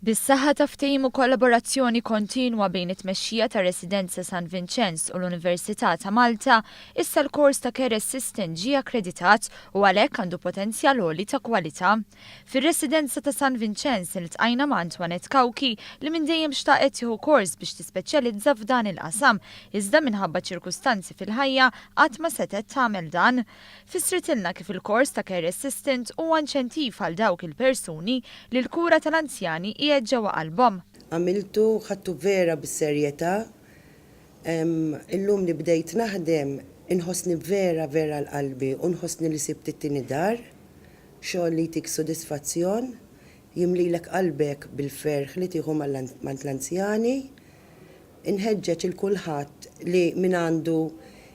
Bis-saħħa ta' ftehim u kollaborazzjoni kontinwa bejn it-tmexxija tar-residenza San Vinċenz u l-Università ta' Malta, issa l-kors ta' Care Assistant ġie akkredittat u għalhekk għandu potenzjal għoli ta' kwalità. Fir-residenza ta' San Vinċenz iltqajna ma' Antoinette Kawki li minn dejjem xtaqet tieħu kors biex tispeċjalizza f'dan il-qasam, iżda minħabba ċirkustanzi fil-ħajja qatt ma setet tagħmel dan. Fissritilna kif il-kors ta' Care Assistant huwa inċentiv għal dawk il-persuni li l-kura tal-anzjani ġewwa qalbhom. Għamiltu ħadtu vera bis-serjetà. Illum li bdejt naħdem inħossni vera l-qalbi u nħossni li sibt it-tieni dar, xogħol li jtik sodisfazzjon, jimlilek qalbek bil-ferħ li tieħu mal-anzjani, inħeġġeġ il-kulħadd li min għandu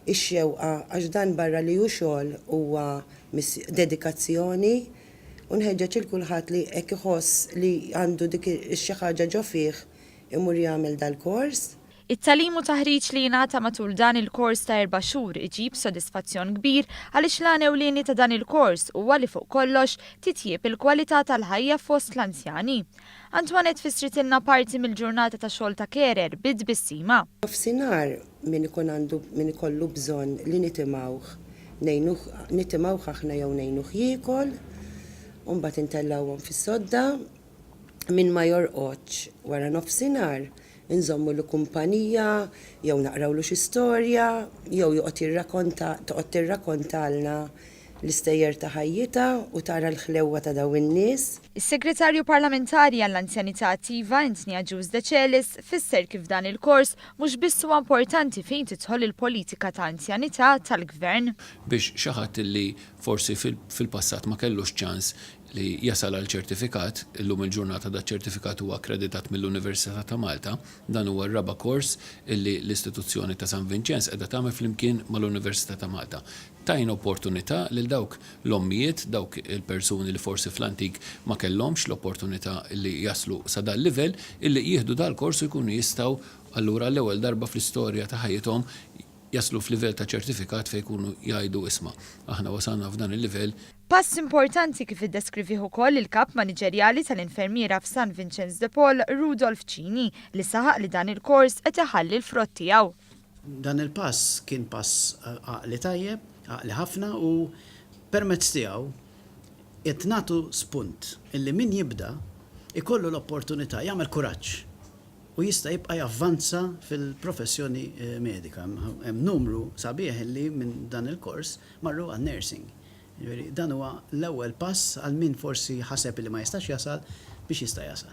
ix-xewqa għax dan barra li hu xogħol huwa dedikazzjoni. Unħeġġeġ il-kulħadd li hekk iħoss li għandu dik xi ħaġa ġo fih imur jagħmel dal-kors. It-tagħlim u taħriġ li jingħata matul dan il-kors ta' 4 xhur iġib sodisfazzjon kbir għaliex l-għan ewlieni ta' dan il-kors huwa li fuq kollox titjieb il-kwalità tal-ħajja fost l-anzjani. Antoinette fissritilna parti mill-ġurnata ta' xogħol ta' carer bid bissima. F'sinar min ikollu bżonn li nitimgħuh aħna jew ngħinuh jiekol. Umbat intellawhom fis-sodda min ma jorqodx wara nofsinhar inżommu l kumpanija jew naqrawlu xi storja jew toqgħod tirrakkontalna l-istejjer ta' ħajjita u tara l-ħlewwa ta' daw in-nies. Is-Segretarju Parlamentari għall-Anzjanità Attiva Intnija Ġuż Deċelis fisser kif dan il-kors mhux biss huwa importanti fejn tidħol il-politika ta' anzjanità tal-Gvern. Biex xi ħadd li forsi fil-passat ma kellux ċans li jasal għal ċertifikat, illum il-ġurnata da ċertifikat huwa akkreditat mill-Universita ta' Malta, dan huwa r-raba kors illi l-istituzzjoni ta' San Vinċenz qiegħda tagħmel flimkien mal-Università ta' Malta. Tajn opportunità lil dawk l-ommijiet, dawk il-persuni li forsi fl-antik ma kellhomx l-opportunità li jaslu sa dal-livell illi jieħdu dal-kors u jkunu jistgħu allura l-ewwel darba fl-istorja ta' ħajjithom jaslu f'livell ta' ċertifikat fejn jkunu jgħidu isma' aħna wasalna f'dan il-livell. Pass importanti kif iddeskrivih ukoll il-kap maniġerjali tal-infermiera f'San Vinċenz de Paule Rudolf Cini li saħaq li dan il-kors qed iħalli l-frott tiegħu. Dan il-pass kien pass għaqli tajjeb, għaqli ħafna u permezz tiegħu qed nagħtu spunt illi min jibda ikollu l-opportunità jagħmel kuraġġ u jista' jibqa' javvanza fil-professjoni medika. Hemm numru sabiħ illi minn dan il-kors marru għan-nursing. Dan huwa l-ewwel pass għal min forsi ħaseb li ma jistax jasal biex jista' jasal.